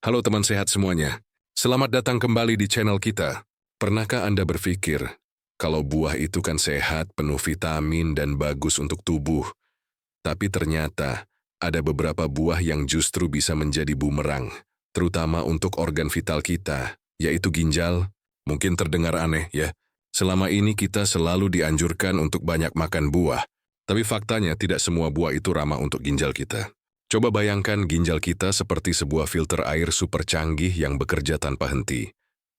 Halo teman sehat semuanya. Selamat datang kembali di channel kita. Pernahkah Anda berpikir, kalau buah itu kan sehat, penuh vitamin, dan bagus untuk tubuh? Tapi ternyata, ada beberapa buah yang justru bisa menjadi bumerang, terutama untuk organ vital kita, yaitu ginjal. Mungkin terdengar aneh ya, selama ini kita selalu dianjurkan untuk banyak makan buah, tapi faktanya tidak semua buah itu ramah untuk ginjal kita. Coba bayangkan ginjal kita seperti sebuah filter air super canggih yang bekerja tanpa henti,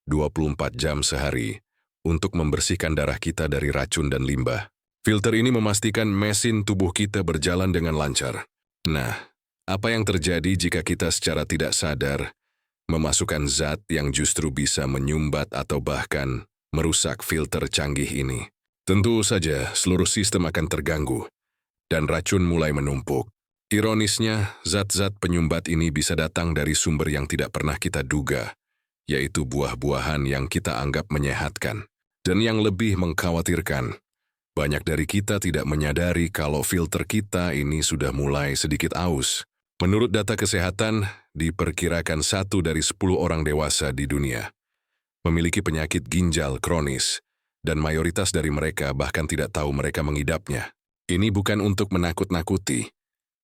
24 jam sehari, untuk membersihkan darah kita dari racun dan limbah. Filter ini memastikan mesin tubuh kita berjalan dengan lancar. Nah, apa yang terjadi jika kita secara tidak sadar memasukkan zat yang justru bisa menyumbat atau bahkan merusak filter canggih ini? Tentu saja, seluruh sistem akan terganggu, dan racun mulai menumpuk. Ironisnya, zat-zat penyumbat ini bisa datang dari sumber yang tidak pernah kita duga, yaitu buah-buahan yang kita anggap menyehatkan. Dan yang lebih mengkhawatirkan, banyak dari kita tidak menyadari kalau filter kita ini sudah mulai sedikit aus. Menurut data kesehatan, diperkirakan 1 dari 10 orang dewasa di dunia memiliki penyakit ginjal kronis, dan mayoritas dari mereka bahkan tidak tahu mereka mengidapnya. Ini bukan untuk menakut-nakuti,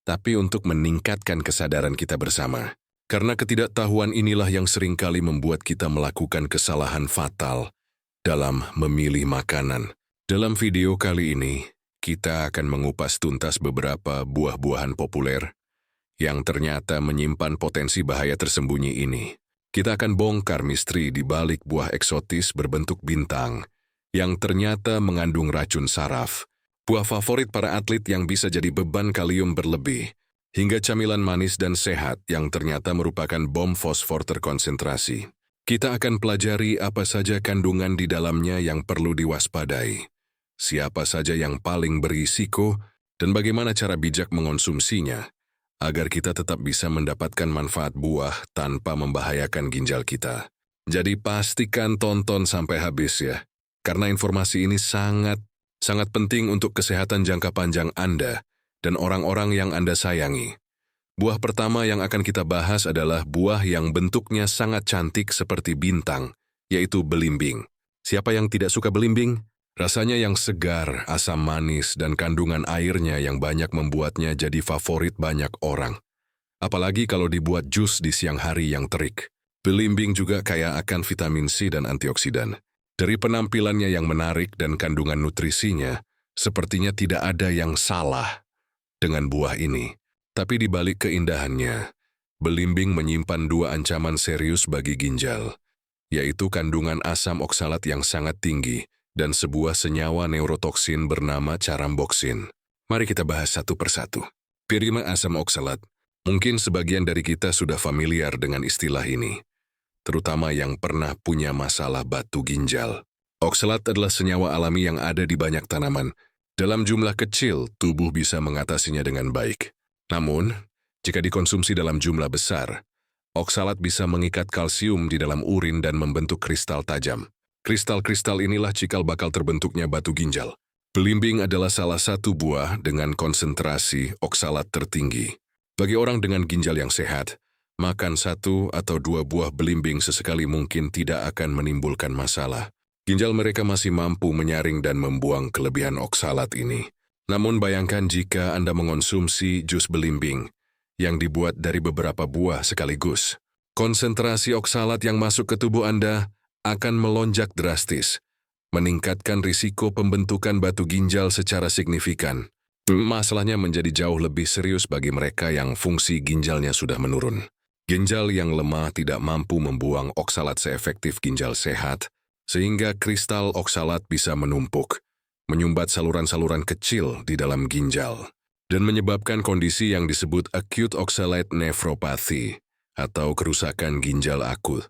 tapi untuk meningkatkan kesadaran kita bersama. Karena ketidaktahuan inilah yang seringkali membuat kita melakukan kesalahan fatal dalam memilih makanan. Dalam video kali ini, kita akan mengupas tuntas beberapa buah-buahan populer yang ternyata menyimpan potensi bahaya tersembunyi ini. Kita akan bongkar misteri di balik buah eksotis berbentuk bintang yang ternyata mengandung racun saraf, buah favorit para atlet yang bisa jadi beban kalium berlebih, hingga camilan manis dan sehat yang ternyata merupakan bom fosfor terkonsentrasi. Kita akan pelajari apa saja kandungan di dalamnya yang perlu diwaspadai, siapa saja yang paling berisiko, dan bagaimana cara bijak mengonsumsinya, agar kita tetap bisa mendapatkan manfaat buah tanpa membahayakan ginjal kita. Jadi pastikan tonton sampai habis ya, karena informasi ini sangat penting untuk kesehatan jangka panjang Anda dan orang-orang yang Anda sayangi. Buah pertama yang akan kita bahas adalah buah yang bentuknya sangat cantik seperti bintang, yaitu belimbing. Siapa yang tidak suka belimbing? Rasanya yang segar, asam manis, dan kandungan airnya yang banyak membuatnya jadi favorit banyak orang. Apalagi kalau dibuat jus di siang hari yang terik. Belimbing juga kaya akan vitamin C dan antioksidan. Dari penampilannya yang menarik dan kandungan nutrisinya, sepertinya tidak ada yang salah dengan buah ini. Tapi di balik keindahannya, belimbing menyimpan 2 ancaman serius bagi ginjal, yaitu kandungan asam oksalat yang sangat tinggi dan sebuah senyawa neurotoksin bernama caramboksin. Mari kita bahas satu persatu. Pertama, asam oksalat. Mungkin sebagian dari kita sudah familiar dengan istilah ini, terutama yang pernah punya masalah batu ginjal. Oksalat adalah senyawa alami yang ada di banyak tanaman. Dalam jumlah kecil, tubuh bisa mengatasinya dengan baik. Namun, jika dikonsumsi dalam jumlah besar, oksalat bisa mengikat kalsium di dalam urin dan membentuk kristal tajam. Kristal-kristal inilah cikal bakal terbentuknya batu ginjal. Belimbing adalah salah satu buah dengan konsentrasi oksalat tertinggi. Bagi orang dengan ginjal yang sehat, makan 1 atau 2 buah belimbing sesekali mungkin tidak akan menimbulkan masalah. Ginjal mereka masih mampu menyaring dan membuang kelebihan oksalat ini. Namun bayangkan jika Anda mengonsumsi jus belimbing yang dibuat dari beberapa buah sekaligus. Konsentrasi oksalat yang masuk ke tubuh Anda akan melonjak drastis, meningkatkan risiko pembentukan batu ginjal secara signifikan. Masalahnya menjadi jauh lebih serius bagi mereka yang fungsi ginjalnya sudah menurun. Ginjal yang lemah tidak mampu membuang oksalat seefektif ginjal sehat, sehingga kristal oksalat bisa menumpuk, menyumbat saluran-saluran kecil di dalam ginjal, dan menyebabkan kondisi yang disebut acute oxalate nephropathy, atau kerusakan ginjal akut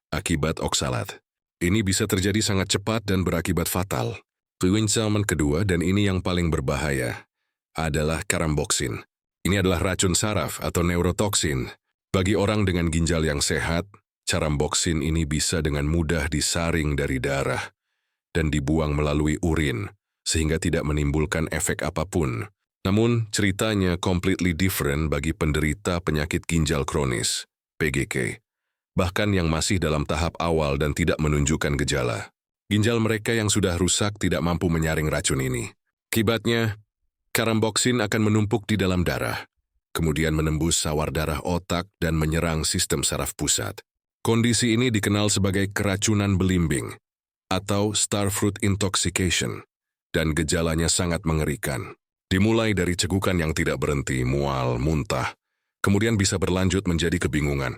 akibat oksalat. Ini bisa terjadi sangat cepat dan berakibat fatal. Ancaman kedua, dan ini yang paling berbahaya, adalah caramboksin. Ini adalah racun saraf atau neurotoksin. Bagi orang dengan ginjal yang sehat, caramboksin ini bisa dengan mudah disaring dari darah dan dibuang melalui urin, sehingga tidak menimbulkan efek apapun. Namun, ceritanya completely different bagi penderita penyakit ginjal kronis, PGK. bahkan yang masih dalam tahap awal dan tidak menunjukkan gejala. Ginjal mereka yang sudah rusak tidak mampu menyaring racun ini. Akibatnya, karamboksin akan menumpuk di dalam darah, kemudian menembus sawar darah otak dan menyerang sistem saraf pusat. Kondisi ini dikenal sebagai keracunan belimbing atau starfruit intoxication, dan gejalanya sangat mengerikan. Dimulai dari cegukan yang tidak berhenti, mual, muntah, kemudian bisa berlanjut menjadi kebingungan,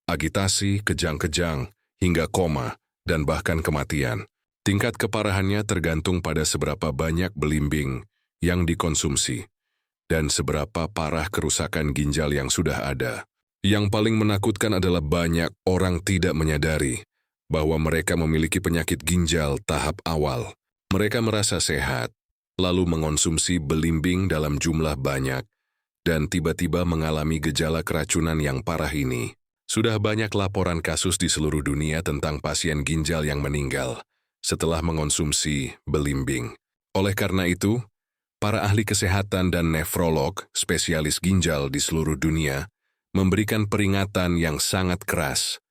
agitasi, kejang-kejang, hingga koma, dan bahkan kematian. Tingkat keparahannya tergantung pada seberapa banyak belimbing yang dikonsumsi dan seberapa parah kerusakan ginjal yang sudah ada. Yang paling menakutkan adalah banyak orang tidak menyadari bahwa mereka memiliki penyakit ginjal tahap awal. Mereka merasa sehat, lalu mengonsumsi belimbing dalam jumlah banyak, dan tiba-tiba mengalami gejala keracunan yang parah ini. Sudah banyak laporan kasus di seluruh dunia tentang pasien ginjal yang meninggal setelah mengonsumsi belimbing. Oleh karena itu, para ahli kesehatan dan nefrolog, spesialis ginjal di seluruh dunia, memberikan peringatan yang sangat keras.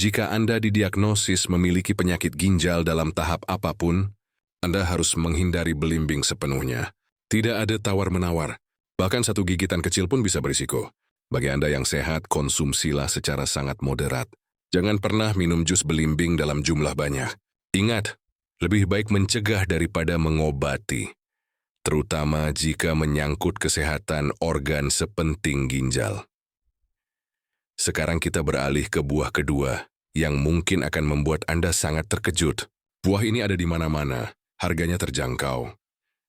Jika Anda didiagnosis memiliki penyakit ginjal dalam tahap apapun, Anda harus menghindari belimbing sepenuhnya. Tidak ada tawar-menawar, bahkan satu gigitan kecil pun bisa berisiko. Bagi Anda yang sehat, konsumsilah secara sangat moderat. Jangan pernah minum jus belimbing dalam jumlah banyak. Ingat, lebih baik mencegah daripada mengobati, terutama jika menyangkut kesehatan organ sepenting ginjal. Sekarang kita beralih ke buah kedua, yang mungkin akan membuat Anda sangat terkejut. Buah ini ada di mana-mana, harganya terjangkau,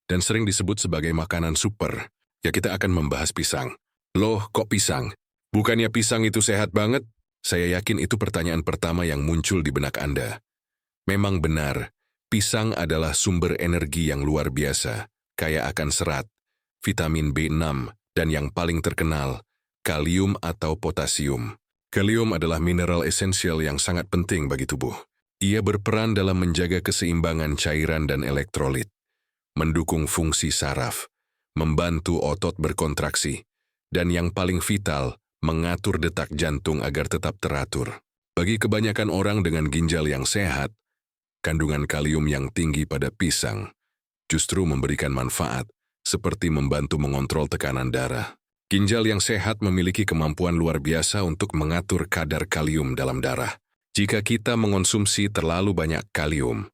dan sering disebut sebagai makanan super. Ya, kita akan membahas pisang. Loh, kok pisang? Bukannya pisang itu sehat banget? Saya yakin itu pertanyaan pertama yang muncul di benak Anda. Memang benar, pisang adalah sumber energi yang luar biasa, kaya akan serat, vitamin B6, dan yang paling terkenal, kalium atau potasium. Kalium adalah mineral esensial yang sangat penting bagi tubuh. Ia berperan dalam menjaga keseimbangan cairan dan elektrolit, mendukung fungsi saraf, membantu otot berkontraksi, dan yang paling vital, mengatur detak jantung agar tetap teratur. Bagi kebanyakan orang dengan ginjal yang sehat, kandungan kalium yang tinggi pada pisang justru memberikan manfaat, seperti membantu mengontrol tekanan darah. Ginjal yang sehat memiliki kemampuan luar biasa untuk mengatur kadar kalium dalam darah. Jika kita mengonsumsi terlalu banyak kalium,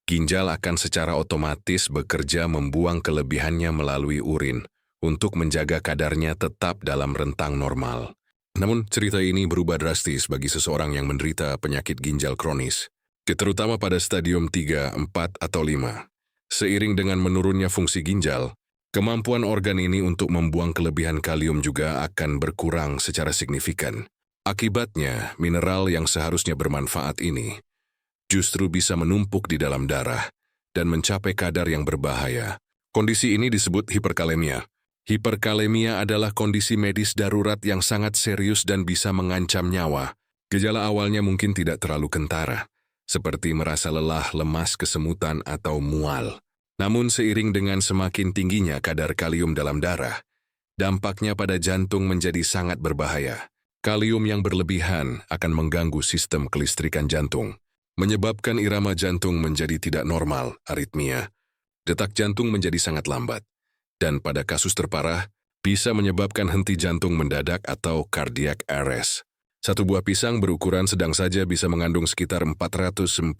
ginjal akan secara otomatis bekerja membuang kelebihannya melalui urin untuk menjaga kadarnya tetap dalam rentang normal. Namun, cerita ini berubah drastis bagi seseorang yang menderita penyakit ginjal kronis, terutama pada stadium 3, 4, atau 5. Seiring dengan menurunnya fungsi ginjal, kemampuan organ ini untuk membuang kelebihan kalium juga akan berkurang secara signifikan. Akibatnya, mineral yang seharusnya bermanfaat ini justru bisa menumpuk di dalam darah dan mencapai kadar yang berbahaya. Kondisi ini disebut hiperkalemia. Hiperkalemia adalah kondisi medis darurat yang sangat serius dan bisa mengancam nyawa. Gejala awalnya mungkin tidak terlalu kentara, seperti merasa lelah, lemas, kesemutan, atau mual. Namun seiring dengan semakin tingginya kadar kalium dalam darah, dampaknya pada jantung menjadi sangat berbahaya. Kalium yang berlebihan akan mengganggu sistem kelistrikan jantung, menyebabkan irama jantung menjadi tidak normal, aritmia. Detak jantung menjadi sangat lambat, dan pada kasus terparah, bisa menyebabkan henti jantung mendadak atau cardiac arrest. Satu buah pisang berukuran sedang saja bisa mengandung sekitar 400-450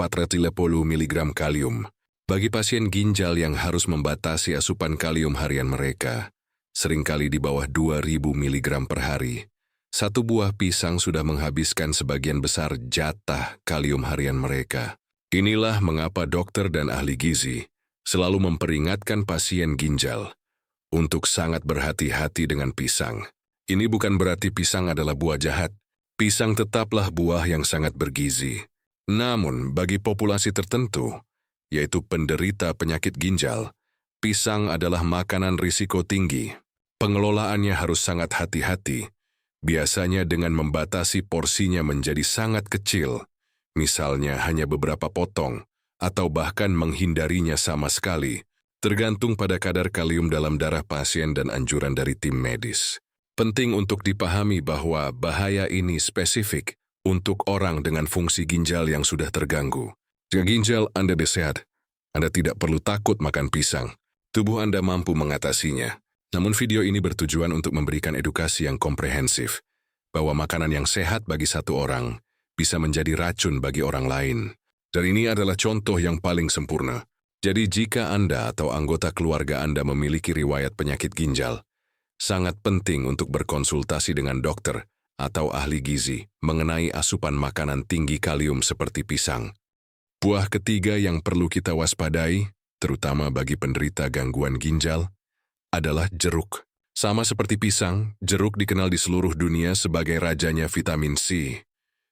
mg kalium. Bagi pasien ginjal yang harus membatasi asupan kalium harian mereka, seringkali di bawah 2000 mg per hari, satu buah pisang sudah menghabiskan sebagian besar jatah kalium harian mereka. Inilah mengapa dokter dan ahli gizi selalu memperingatkan pasien ginjal untuk sangat berhati-hati dengan pisang. Ini bukan berarti pisang adalah buah jahat. Pisang tetaplah buah yang sangat bergizi. Namun, bagi populasi tertentu, yaitu penderita penyakit ginjal, pisang adalah makanan risiko tinggi. Pengelolaannya harus sangat hati-hati, biasanya dengan membatasi porsinya menjadi sangat kecil, misalnya hanya beberapa potong, atau bahkan menghindarinya sama sekali, tergantung pada kadar kalium dalam darah pasien dan anjuran dari tim medis. Penting untuk dipahami bahwa bahaya ini spesifik untuk orang dengan fungsi ginjal yang sudah terganggu. Jika ginjal Anda sehat, Anda tidak perlu takut makan pisang. Tubuh Anda mampu mengatasinya. Namun video ini bertujuan untuk memberikan edukasi yang komprehensif, bahwa makanan yang sehat bagi satu orang bisa menjadi racun bagi orang lain. Dan ini adalah contoh yang paling sempurna. Jadi jika Anda atau anggota keluarga Anda memiliki riwayat penyakit ginjal, sangat penting untuk berkonsultasi dengan dokter atau ahli gizi mengenai asupan makanan tinggi kalium seperti pisang. Buah ketiga yang perlu kita waspadai, terutama bagi penderita gangguan ginjal, adalah jeruk. Sama seperti pisang, jeruk dikenal di seluruh dunia sebagai rajanya vitamin C.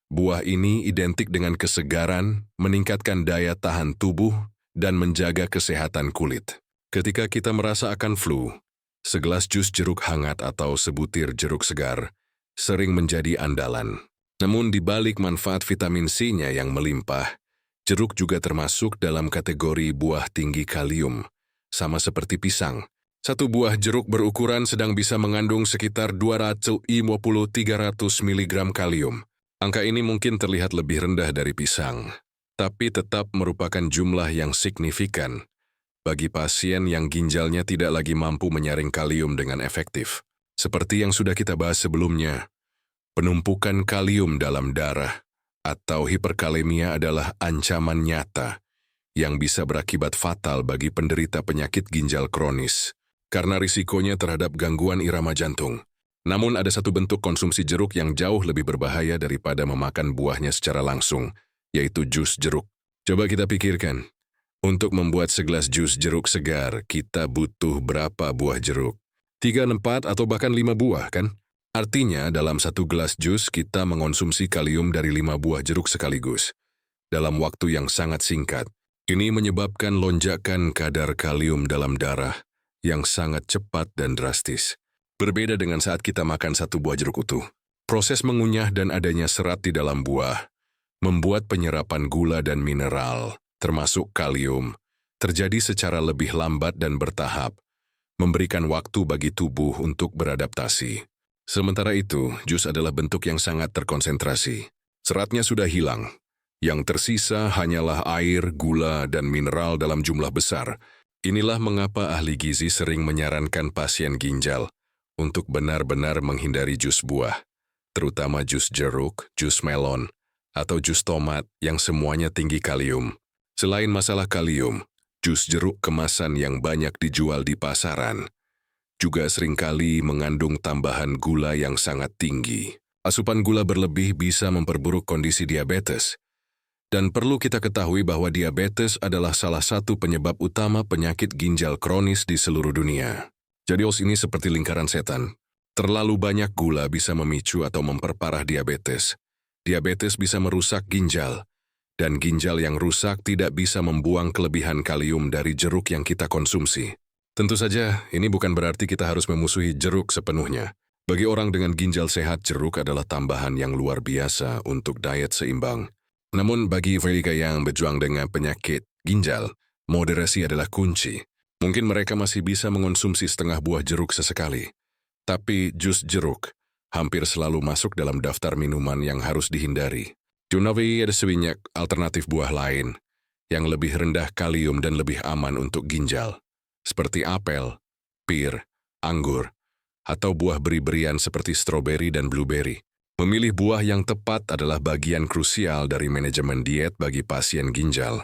Buah ini identik dengan kesegaran, meningkatkan daya tahan tubuh, dan menjaga kesehatan kulit. Ketika kita merasa akan flu, segelas jus jeruk hangat atau sebutir jeruk segar sering menjadi andalan. Namun di balik manfaat vitamin C-nya yang melimpah, jeruk juga termasuk dalam kategori buah tinggi kalium, sama seperti pisang. Satu buah jeruk berukuran sedang bisa mengandung sekitar 250-300 mg kalium. Angka ini mungkin terlihat lebih rendah dari pisang, tapi tetap merupakan jumlah yang signifikan bagi pasien yang ginjalnya tidak lagi mampu menyaring kalium dengan efektif. Seperti yang sudah kita bahas sebelumnya, penumpukan kalium dalam darah atau hiperkalemia adalah ancaman nyata yang bisa berakibat fatal bagi penderita penyakit ginjal kronis, karena risikonya terhadap gangguan irama jantung. Namun ada satu bentuk konsumsi jeruk yang jauh lebih berbahaya daripada memakan buahnya secara langsung, yaitu jus jeruk. Coba kita pikirkan, untuk membuat segelas jus jeruk segar, kita butuh berapa buah jeruk? 3, 4, atau bahkan 5 buah, kan? Artinya, dalam satu gelas jus, kita mengonsumsi kalium dari 5 buah jeruk sekaligus. Dalam waktu yang sangat singkat, ini menyebabkan lonjakan kadar kalium dalam darah yang sangat cepat dan drastis. Berbeda dengan saat kita makan satu buah jeruk utuh. Proses mengunyah dan adanya serat di dalam buah membuat penyerapan gula dan mineral, termasuk kalium, terjadi secara lebih lambat dan bertahap, memberikan waktu bagi tubuh untuk beradaptasi. Sementara itu, jus adalah bentuk yang sangat terkonsentrasi. Seratnya sudah hilang. Yang tersisa hanyalah air, gula, dan mineral dalam jumlah besar. Inilah mengapa ahli gizi sering menyarankan pasien ginjal untuk benar-benar menghindari jus buah, terutama jus jeruk, jus melon, atau jus tomat yang semuanya tinggi kalium. Selain masalah kalium, jus jeruk kemasan yang banyak dijual di pasaran juga seringkali mengandung tambahan gula yang sangat tinggi. Asupan gula berlebih bisa memperburuk kondisi diabetes. Dan perlu kita ketahui bahwa diabetes adalah salah satu penyebab utama penyakit ginjal kronis di seluruh dunia. Jadi ini seperti lingkaran setan. Terlalu banyak gula bisa memicu atau memperparah diabetes. Diabetes bisa merusak ginjal, dan ginjal yang rusak tidak bisa membuang kelebihan kalium dari jeruk yang kita konsumsi. Tentu saja, ini bukan berarti kita harus memusuhi jeruk sepenuhnya. Bagi orang dengan ginjal sehat, jeruk adalah tambahan yang luar biasa untuk diet seimbang. Namun bagi mereka yang berjuang dengan penyakit ginjal, moderasi adalah kunci. Mungkin mereka masih bisa mengonsumsi setengah buah jeruk sesekali. Tapi jus jeruk hampir selalu masuk dalam daftar minuman yang harus dihindari. Junawi ada sebanyak alternatif buah lain yang lebih rendah kalium dan lebih aman untuk ginjal, seperti apel, pir, anggur, atau buah beri-berian seperti stroberi dan blueberry. Memilih buah yang tepat adalah bagian krusial dari manajemen diet bagi pasien ginjal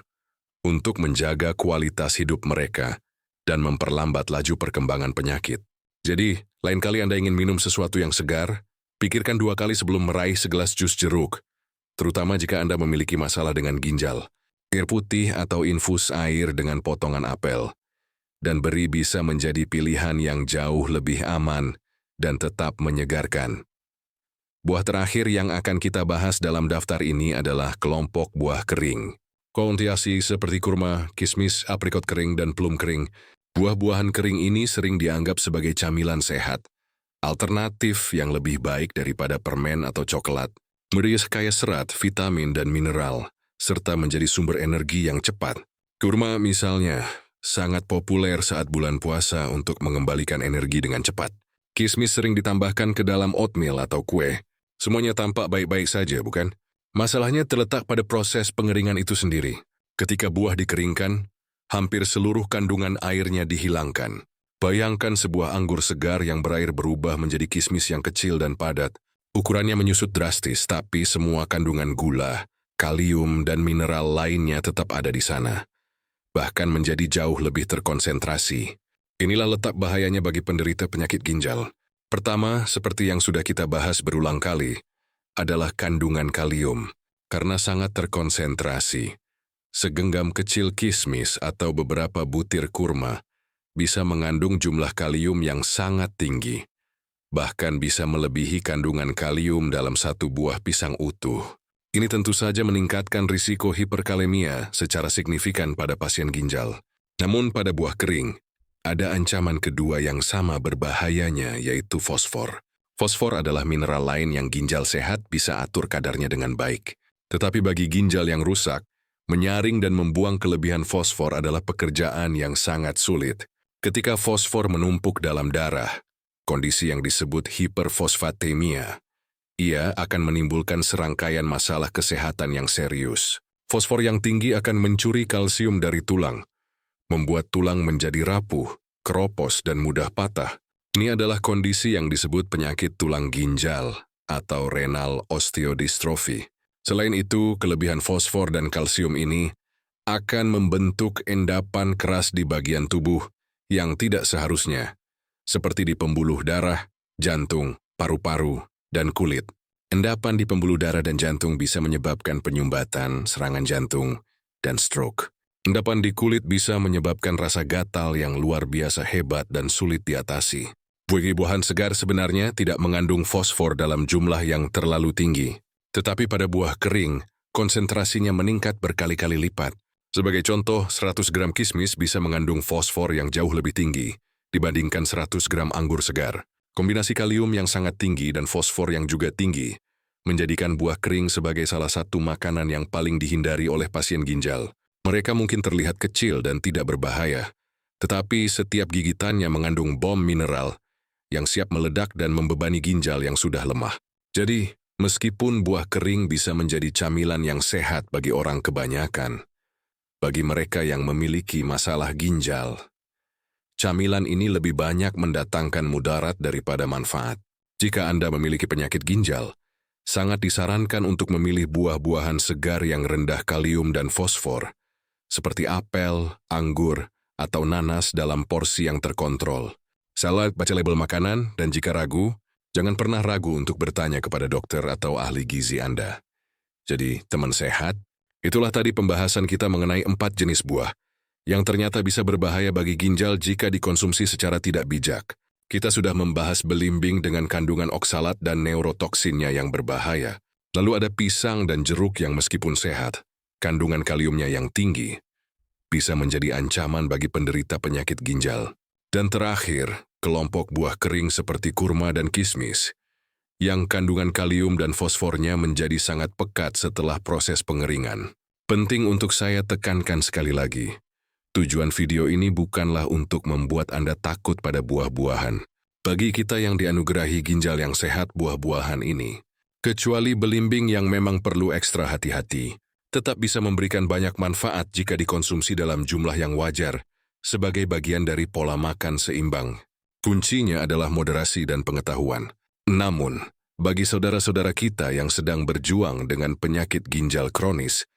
untuk menjaga kualitas hidup mereka dan memperlambat laju perkembangan penyakit. Jadi, lain kali Anda ingin minum sesuatu yang segar, pikirkan 2 kali sebelum meraih segelas jus jeruk, terutama jika Anda memiliki masalah dengan ginjal. Air putih atau infus air dengan potongan apel dan beri bisa menjadi pilihan yang jauh lebih aman dan tetap menyegarkan. Buah terakhir yang akan kita bahas dalam daftar ini adalah kelompok buah kering. Kontiasi seperti kurma, kismis, aprikot kering, dan plum kering. Buah-buahan kering ini sering dianggap sebagai camilan sehat, alternatif yang lebih baik daripada permen atau coklat. Mereka kaya serat, vitamin, dan mineral, serta menjadi sumber energi yang cepat. Kurma misalnya, sangat populer saat bulan puasa untuk mengembalikan energi dengan cepat. Kismis sering ditambahkan ke dalam oatmeal atau kue. Semuanya tampak baik-baik saja, bukan? Masalahnya terletak pada proses pengeringan itu sendiri. Ketika buah dikeringkan, hampir seluruh kandungan airnya dihilangkan. Bayangkan sebuah anggur segar yang berair berubah menjadi kismis yang kecil dan padat. Ukurannya menyusut drastis, tapi semua kandungan gula, kalium, dan mineral lainnya tetap ada di sana. Bahkan menjadi jauh lebih terkonsentrasi. Inilah letak bahayanya bagi penderita penyakit ginjal. Pertama, seperti yang sudah kita bahas berulang kali, adalah kandungan kalium. Karena sangat terkonsentrasi, segenggam kecil kismis atau beberapa butir kurma bisa mengandung jumlah kalium yang sangat tinggi. Bahkan bisa melebihi kandungan kalium dalam satu buah pisang utuh. Ini tentu saja meningkatkan risiko hiperkalemia secara signifikan pada pasien ginjal. Namun pada buah kering, ada ancaman kedua yang sama berbahayanya, yaitu fosfor. Fosfor adalah mineral lain yang ginjal sehat bisa atur kadarnya dengan baik. Tetapi bagi ginjal yang rusak, menyaring dan membuang kelebihan fosfor adalah pekerjaan yang sangat sulit. Ketika fosfor menumpuk dalam darah, kondisi yang disebut hiperfosfatemia, ia akan menimbulkan serangkaian masalah kesehatan yang serius. Fosfor yang tinggi akan mencuri kalsium dari tulang, membuat tulang menjadi rapuh, keropos, dan mudah patah. Ini adalah kondisi yang disebut penyakit tulang ginjal atau renal osteodystrophy. Selain itu, kelebihan fosfor dan kalsium ini akan membentuk endapan keras di bagian tubuh yang tidak seharusnya, seperti di pembuluh darah, jantung, paru-paru, dan kulit. Endapan di pembuluh darah dan jantung bisa menyebabkan penyumbatan, serangan jantung, dan stroke. Endapan di kulit bisa menyebabkan rasa gatal yang luar biasa hebat dan sulit diatasi. Buah-buahan segar sebenarnya tidak mengandung fosfor dalam jumlah yang terlalu tinggi. Tetapi pada buah kering, konsentrasinya meningkat berkali-kali lipat. Sebagai contoh, 100 gram kismis bisa mengandung fosfor yang jauh lebih tinggi dibandingkan 100 gram anggur segar. Kombinasi kalium yang sangat tinggi dan fosfor yang juga tinggi menjadikan buah kering sebagai salah satu makanan yang paling dihindari oleh pasien ginjal. Mereka mungkin terlihat kecil dan tidak berbahaya, tetapi setiap gigitannya mengandung bom mineral yang siap meledak dan membebani ginjal yang sudah lemah. Jadi, meskipun buah kering bisa menjadi camilan yang sehat bagi orang kebanyakan, bagi mereka yang memiliki masalah ginjal, camilan ini lebih banyak mendatangkan mudarat daripada manfaat. Jika Anda memiliki penyakit ginjal, sangat disarankan untuk memilih buah-buahan segar yang rendah kalium dan fosfor, seperti apel, anggur, atau nanas dalam porsi yang terkontrol. Selalu baca label makanan, dan jika ragu, jangan pernah ragu untuk bertanya kepada dokter atau ahli gizi Anda. Jadi, teman sehat, itulah tadi pembahasan kita mengenai 4 jenis buah yang ternyata bisa berbahaya bagi ginjal jika dikonsumsi secara tidak bijak. Kita sudah membahas belimbing dengan kandungan oksalat dan neurotoksinnya yang berbahaya. Lalu ada pisang dan jeruk yang meskipun sehat, kandungan kaliumnya yang tinggi, bisa menjadi ancaman bagi penderita penyakit ginjal. Dan terakhir, kelompok buah kering seperti kurma dan kismis, yang kandungan kalium dan fosfornya menjadi sangat pekat setelah proses pengeringan. Penting untuk saya tekankan sekali lagi, tujuan video ini bukanlah untuk membuat Anda takut pada buah-buahan. Bagi kita yang dianugerahi ginjal yang sehat, buah-buahan ini, kecuali belimbing yang memang perlu ekstra hati-hati, tetap bisa memberikan banyak manfaat jika dikonsumsi dalam jumlah yang wajar, sebagai bagian dari pola makan seimbang. Kuncinya adalah moderasi dan pengetahuan. Namun, bagi saudara-saudara kita yang sedang berjuang dengan penyakit ginjal kronis,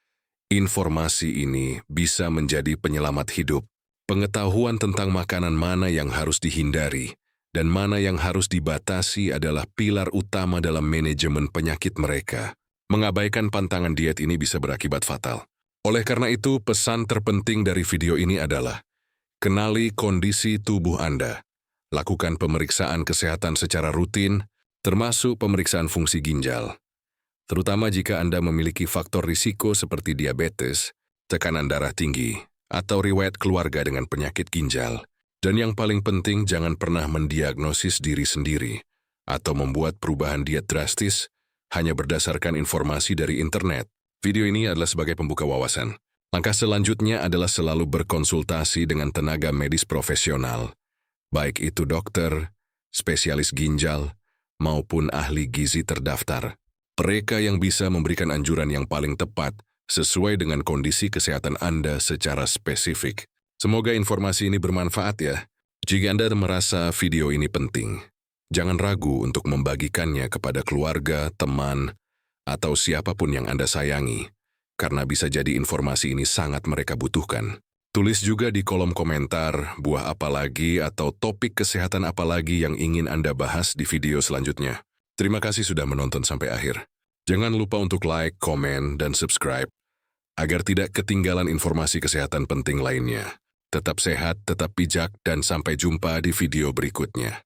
informasi ini bisa menjadi penyelamat hidup. Pengetahuan tentang makanan mana yang harus dihindari dan mana yang harus dibatasi adalah pilar utama dalam manajemen penyakit mereka. Mengabaikan pantangan diet ini bisa berakibat fatal. Oleh karena itu, pesan terpenting dari video ini adalah kenali kondisi tubuh Anda. Lakukan pemeriksaan kesehatan secara rutin, termasuk pemeriksaan fungsi ginjal. Terutama jika Anda memiliki faktor risiko seperti diabetes, tekanan darah tinggi, atau riwayat keluarga dengan penyakit ginjal. Dan yang paling penting, jangan pernah mendiagnosis diri sendiri atau membuat perubahan diet drastis hanya berdasarkan informasi dari internet. Video ini adalah sebagai pembuka wawasan. Langkah selanjutnya adalah selalu berkonsultasi dengan tenaga medis profesional, baik itu dokter, spesialis ginjal, maupun ahli gizi terdaftar. Mereka yang bisa memberikan anjuran yang paling tepat sesuai dengan kondisi kesehatan Anda secara spesifik. Semoga informasi ini bermanfaat ya. Jika Anda merasa video ini penting, jangan ragu untuk membagikannya kepada keluarga, teman, atau siapapun yang Anda sayangi, karena bisa jadi informasi ini sangat mereka butuhkan. Tulis juga di kolom komentar buah apa lagi atau topik kesehatan apa lagi yang ingin Anda bahas di video selanjutnya. Terima kasih sudah menonton sampai akhir. Jangan lupa untuk like, komen, dan subscribe agar tidak ketinggalan informasi kesehatan penting lainnya. Tetap sehat, tetap bijak, dan sampai jumpa di video berikutnya.